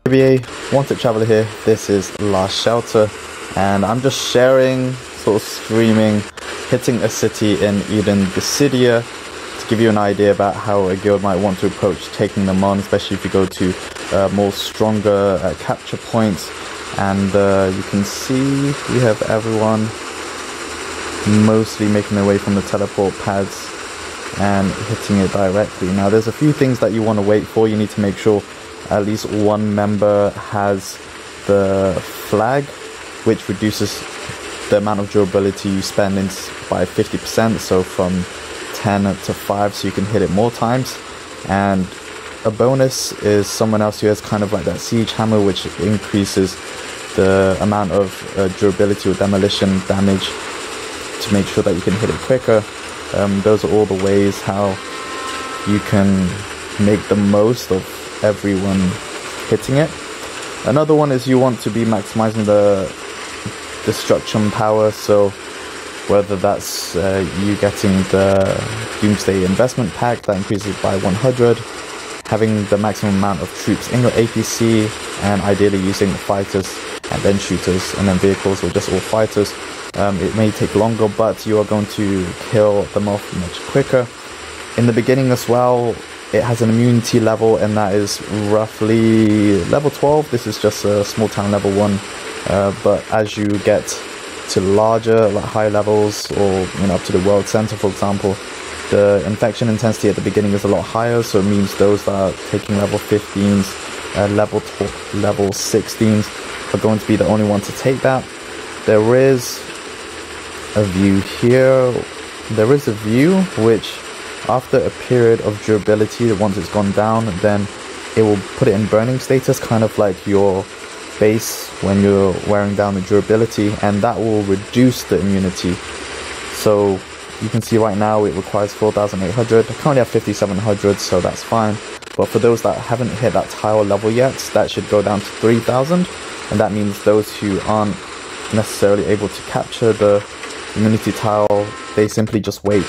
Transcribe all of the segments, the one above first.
ABA, Wanted Traveler here. This is Last Shelter, and I'm just sharing, sort of streaming, hitting a city in Eden, Dissidia, to give you an idea about how a guild might want to approach taking them on, especially if you go to more stronger capture points. And you can see we have everyone mostly making their way from the teleport pads and hitting it directly. Now there's a few things that you want to wait for. You need to make sure at least one member has the flag, which reduces the amount of durability you spend by 50%, so from 10 to 5, so you can hit it more times. And a bonus is someone else who has kind of like that siege hammer, which increases the amount of durability or demolition damage to make sure that you can hit it quicker. Those are all the ways how you can make the most of everyone hitting it. Another one is you want to be maximizing the destruction power, so whether that's you getting the Doomsday investment pack that increases by 100, having the maximum amount of troops in your APC, and ideally using fighters and then shooters and then vehicles, or just all fighters. It may take longer, but you are going to kill them off much quicker. In the beginning as well, it has an immunity level, and that is roughly level 12. This is just a small town level 1, but as you get to larger, like high levels, or up to the world center, for example, the infection intensity at the beginning is a lot higher, so it means those that are taking level 15s, level 16s are going to be the only ones to take that. There is a view here. There is a view which, after a period of durability, once it's gone down, then it will put it in burning status, kind of like your base when you're wearing down the durability, and that will reduce the immunity. So you can see right now it requires 4,800. I currently have 5,700, so that's fine. But for those that haven't hit that tile level yet, that should go down to 3,000, and that means those who aren't necessarily able to capture the immunity tile, they simply just wait,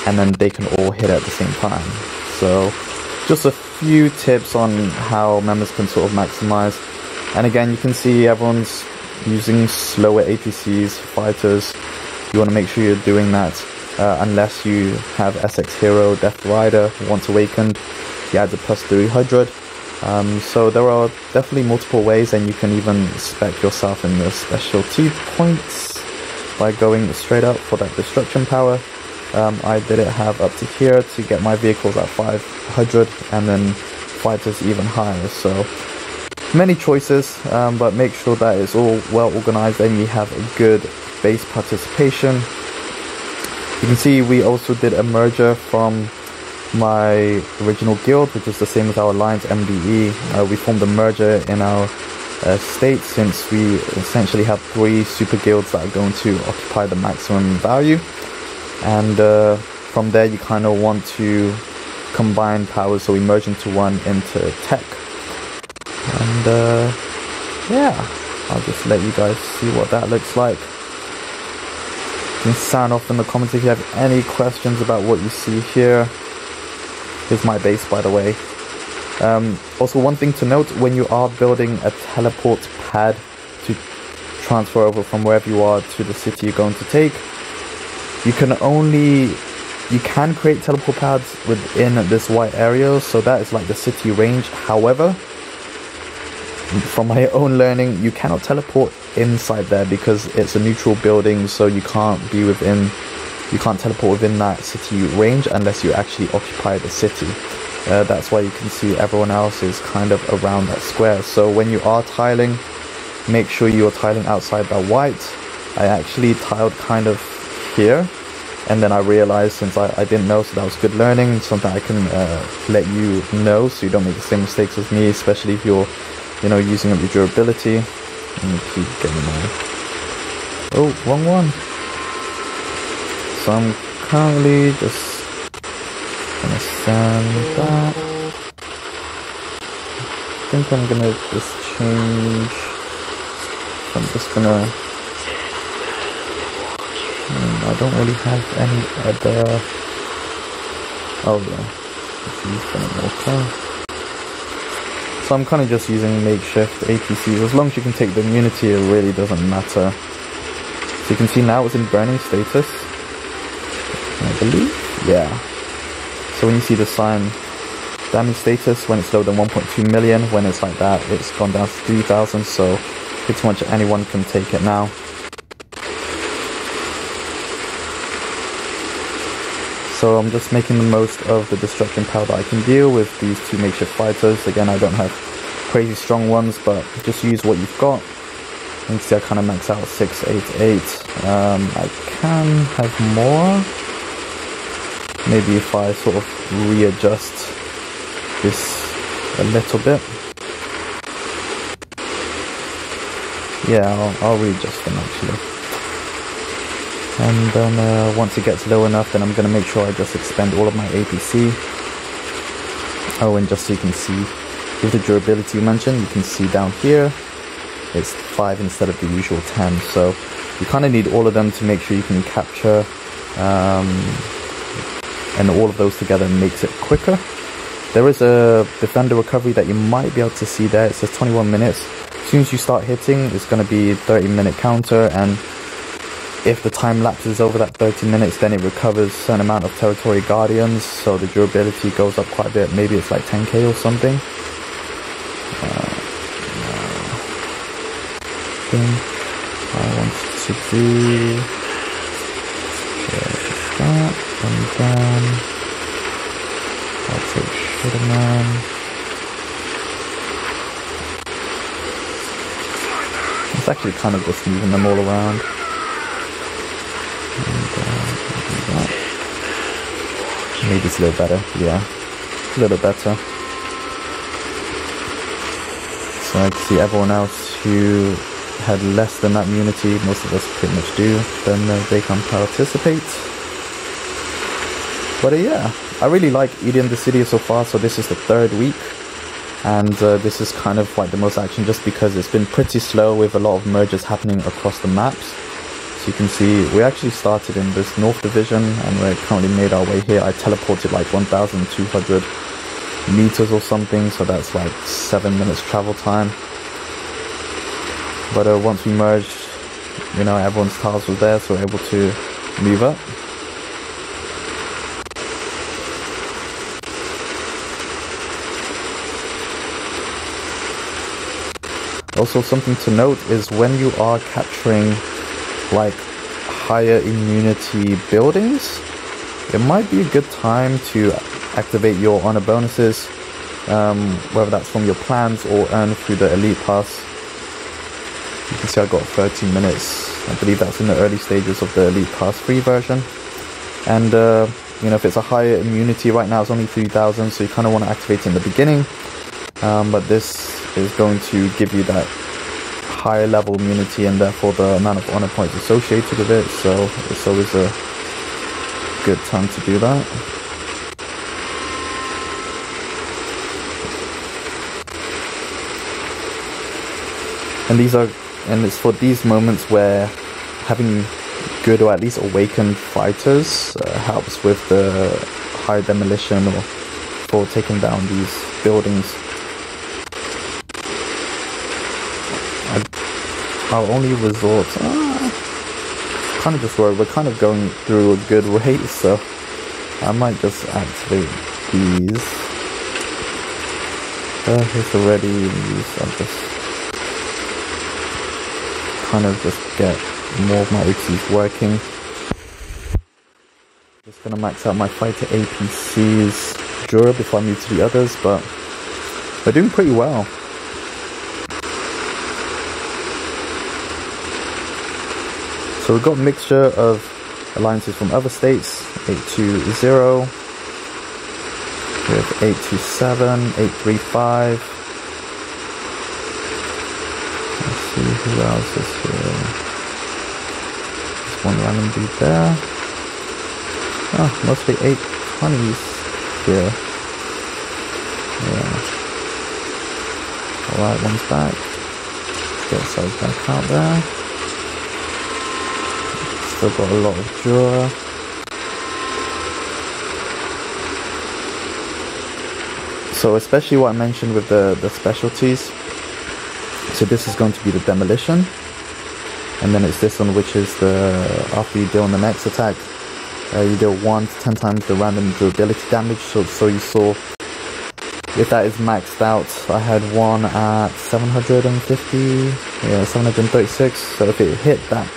and then they can all hit at the same time. So just a few tips on how members can sort of maximize. And again, you can see everyone's using slower APCs, fighters. You want to make sure you're doing that, unless you have SX Hero, Death Rider, Once Awakened, he adds a plus 300. So there are definitely multiple ways, and you can even spec yourself in the specialty points by going straight up for that destruction power. I didn't have up to here to get my vehicles at 500, and then fighters even higher. So many choices, but make sure that it's all well organized and you have a good base participation. You can see we also did a merger from my original guild, which was the same as our Alliance MDE. We formed a merger in our state, since we essentially have 3 super guilds that are going to occupy the maximum value. And from there you kind of want to combine powers, so we merge into one into tech. And yeah, I'll just let you guys see what that looks like. You can sound off in the comments if you have any questions about what you see here. Here's my base, by the way. Also, one thing to note, when you are building a teleport pad to transfer over from wherever you are to the city you're going to take, you can create teleport pads within this white area, so that is like the city range. However, from my own learning, you cannot teleport inside there because it's a neutral building, so you can't teleport within that city range unless you actually occupy the city. That's why you can see everyone else is kind of around that square. So when you are tiling, make sure you are tiling outside that white. I actually tiled kind of here, and then I realized, since I didn't know, so that was good learning, something I can let you know so you don't make the same mistakes as me, especially if you're using up your durability. And keep getting there. Oh, wrong one. So I'm currently just gonna send that. I think I'm gonna just change. So I'm just gonna. I don't really have any other. Oh yeah, let's use some more. So I'm kind of just using makeshift APCs. As long as you can take the immunity, it really doesn't matter. So you can see now it's in burning status, I believe. Yeah. So when you see the sign, damage status, when it's lower than 1.2 million, when it's like that, it's gone down to 3,000. So pretty much anyone can take it now. So I'm just making the most of the destruction power that I can deal with these two makeshift fighters. Again, I don't have crazy strong ones, but just use what you've got. You can see I kind of max out 688. I can have more. Maybe if I sort of readjust this a little bit. Yeah, I'll readjust them actually. And then once it gets low enough, then I'm going to make sure I just expend all of my APC. Oh, and just so you can see, with the durability you mentioned, you can see down here, it's 5 instead of the usual 10. So you kind of need all of them to make sure you can capture, and all of those together makes it quicker. There is a defender recovery that you might be able to see there. It says 21 minutes. As soon as you start hitting, it's going to be 30-minute counter, and if the time lapses over that 30 minutes, then it recovers a certain amount of territory guardians, so the durability goes up quite a bit. Maybe it's like 10k or something. Thing I wanted to do that, and then I'll take Shitterman. It's actually kind of just moving them all around. Maybe it's a little better, yeah, a little better. So I can see everyone else who had less than that immunity, most of us pretty much do, then they can participate. But yeah, I really like EDM Dissidia so far, so this is the 3rd week. And this is kind of like the most action just because it's been pretty slow with a lot of mergers happening across the maps. You can see we actually started in this North Division and we're currently made our way here. I teleported like 1,200 meters or something, so that's like 7 minutes travel time. But once we merged, you know, everyone's tiles was there, so we're able to move up. Also, something to note is when you are capturing like higher immunity buildings, it might be a good time to activate your honor bonuses, whether that's from your plans or earned through the elite pass. You can see I got 13 minutes. I believe that's in the early stages of the elite pass free version. And you know, if it's a higher immunity, right now it's only 3,000, so you kind of want to activate it in the beginning. But this is going to give you that higher level immunity and therefore the amount of honor points associated with it, so it's always a good time to do that. And it's for these moments where having good or at least awakened fighters helps with the high demolition or for taking down these buildings. I'll only resort, kind of just worried, we're kind of going through a good rate, so I might just activate these. Here's already these, I'll just kind of just get more of my APCs working. Just gonna max out my fighter APCs Jura before I move to the others, but we're doing pretty well. So we've got a mixture of alliances from other states, 820, we have 827, 835. Let's see who else is here. There's one random dude there. Oh, mostly 820s here. Yeah. Alright, one's back. Let's get ourselves back out there. Still got a lot of Jura. So especially what I mentioned with the specialties. So this is going to be the demolition. And then it's this one, which is the, after you deal on the next attack, you deal 1 to 10 times the random durability damage. So you saw, if that is maxed out, I had one at 750, yeah, 736. So if it hit that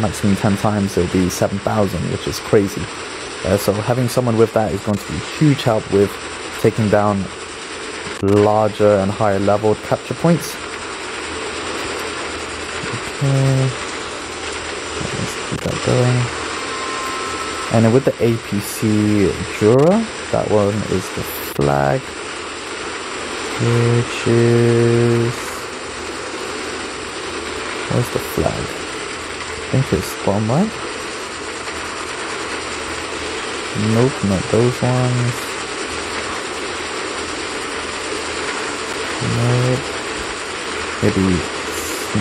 maximum 10 times, it'll be 7,000, which is crazy. So having someone with that is going to be huge help with taking down larger and higher leveled capture points. Okay, let's keep that going. And then with the APC Jura, that one is the flag, which is, where's the flag? I think it's bottom right. Nope, not those ones. Nope. Maybe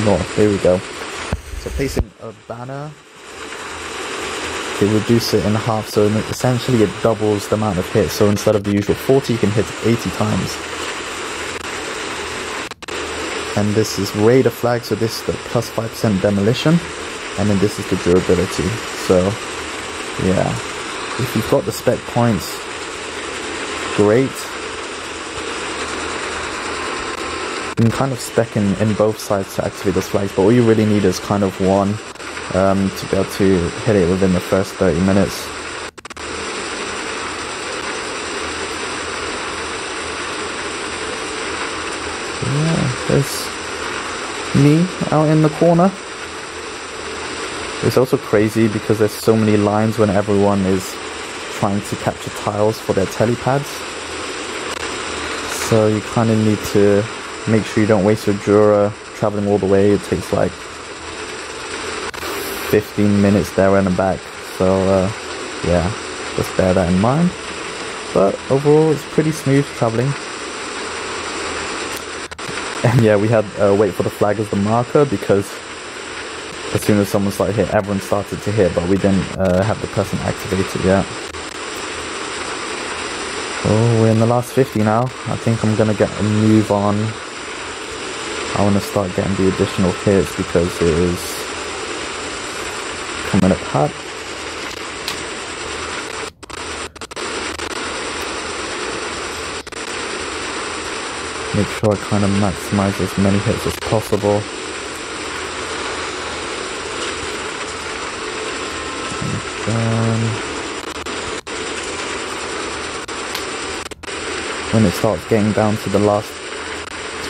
north. There we go. So placing a banner, they reduce it in half, so essentially it doubles the amount of hits. So instead of the usual 40, you can hit 80 times. And this is Raider flag, so this is the plus 5% demolition, and then this is the durability. So yeah, if you've got the spec points, great. You can kind of spec in both sides to activate those flags, but all you really need is kind of one to be able to hit it within the first 30 minutes. Yeah, there's me out in the corner. It's also crazy because there's so many lines when everyone is trying to capture tiles for their telepads. So you kind of need to make sure you don't waste your Jura traveling all the way. It takes like 15 minutes there and back. So yeah, just bear that in mind. But overall, it's pretty smooth traveling. And yeah, we had wait for the flag as the marker because as soon as someone started hit, everyone started to hit, but we didn't have the person activated yet. Oh, we're in the last 50 now. I think I'm gonna get a move on. I want to start getting the additional hits because it is coming up hot. Make sure I kind of maximize as many hits as possible. And when it starts getting down to the last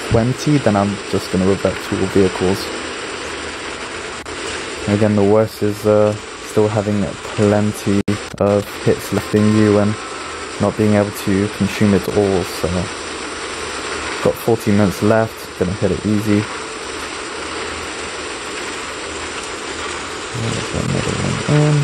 20, then I'm just going to revert to all vehicles. Again, the worst is still having plenty of hits left in you and not being able to consume it all. So got 40 minutes left, gonna hit it easy. There's another one in.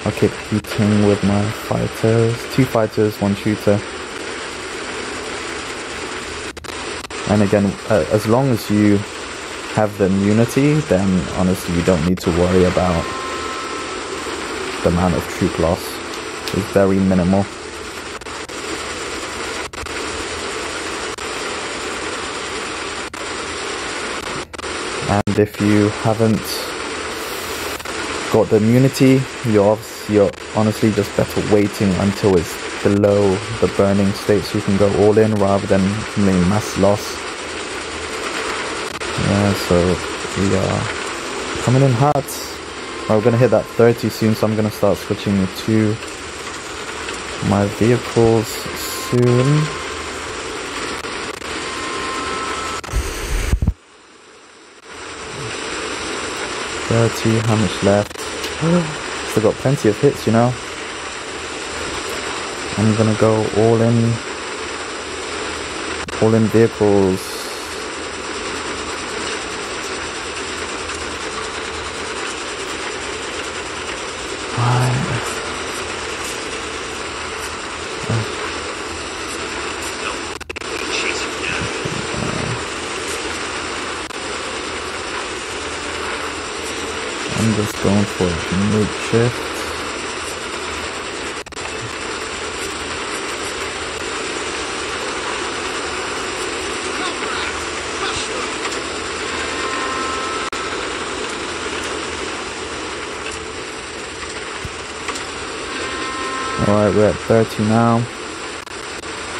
I'll keep shooting with my fighters. 2 fighters, 1 shooter. And again, as long as you have the immunity, then honestly you don't need to worry about the amount of troop loss. It's very minimal. And if you haven't got the immunity, you're honestly just better waiting until it's below the burning state so you can go all in rather than accumulating mass loss. Yeah, so we are coming in hot. We're gonna hit that 30 soon, so I'm gonna start switching to my vehicles soon. How much left? Still got plenty of hits, you know. I'm gonna go all in vehicles. I'm just going for makeshift. Alright, we're at 30 now.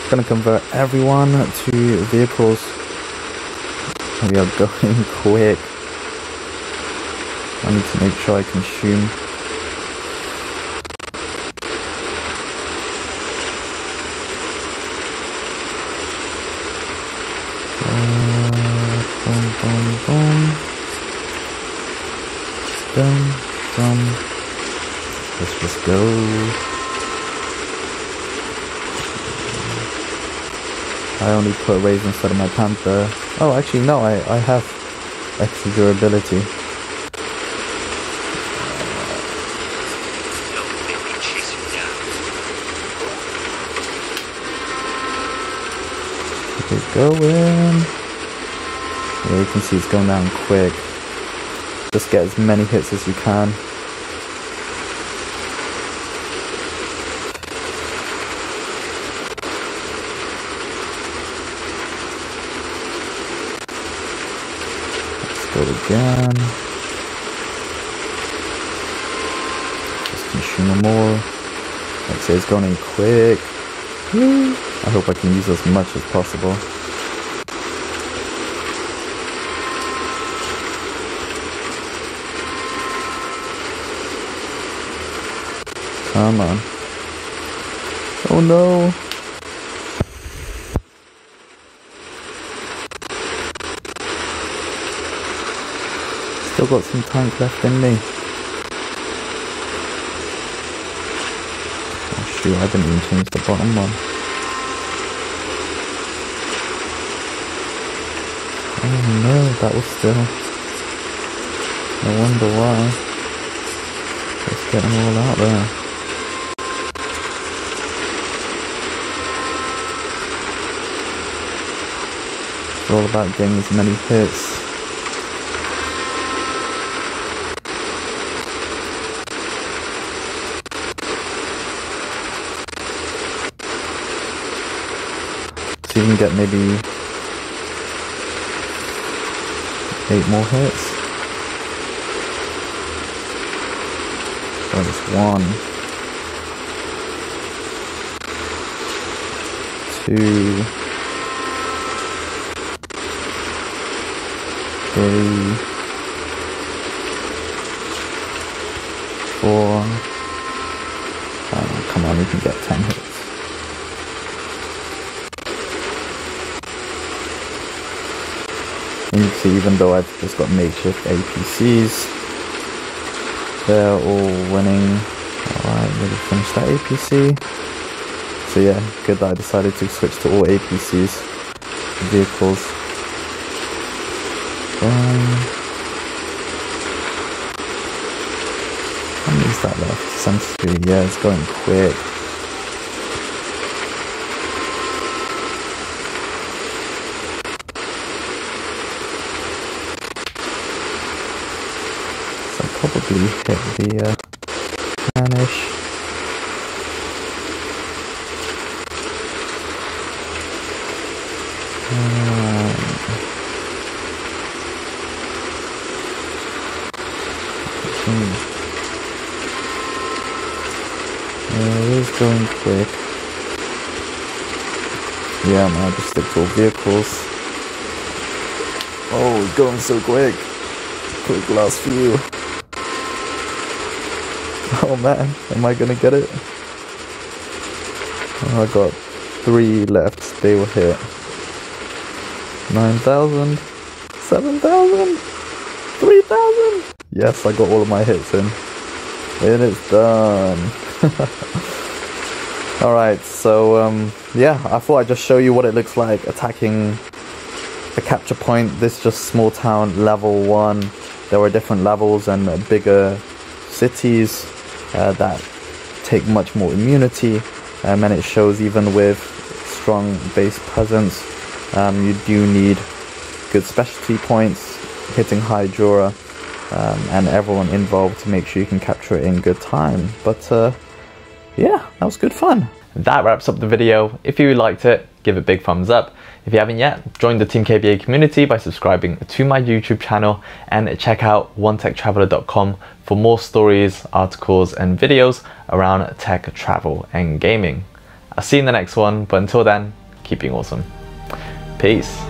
Gonna convert everyone to vehicles. We are going quick. I need to make sure I consume. Boom, boom, boom. Boom, boom. Let's just go. I only put Raise instead of my Panther. Oh, actually, no, I have extra durability. Keep going. Yeah, you can see it's going down quick. Just get as many hits as you can. Go again. Just consume them more. Like I say, it's going in quick. Woo. I hope I can use as much as possible. Come on. Oh no. Still got some tank left in me. Oh shoot, I didn't even change the bottom one. Oh no, that was still... I wonder why. Let's get them all out there. It's all about getting as many hits. So you can get maybe 8 more hits. So just 1, 2, 3, 4. Oh, come on, you can get 10 hits. And you can see, even though I've just got makeshift APCs, they're all winning. Alright, really finished that APC. So yeah, good that I decided to switch to all APCs vehicles. How many is that left? 73. Yeah, it's going quick. So I'll probably hit the vanish. It is going quick. Yeah, man, I'll just stick to all vehicles. Oh, it's going so quick. Quick last few. Oh man, am I gonna get it? Oh, I got 3 left. They will hit. 9,000. 7,000. 3,000. Yes, I got all of my hits in. It is done. Alright, so yeah, I thought I'd just show you what it looks like attacking a capture point. This is just small town level 1. There were different levels and bigger cities that take much more immunity, and it shows even with strong base presence, you do need good specialty points, hitting high Jura, and everyone involved to make sure you can capture it in good time. But yeah, that was good fun. That wraps up the video. If you liked it, give it a big thumbs up. If you haven't yet, join the Team KBA community by subscribing to my YouTube channel, and check out onetechtraveler.com for more stories, articles, and videos around tech, travel, and gaming. I'll see you in the next one, but until then, keep being awesome. Peace.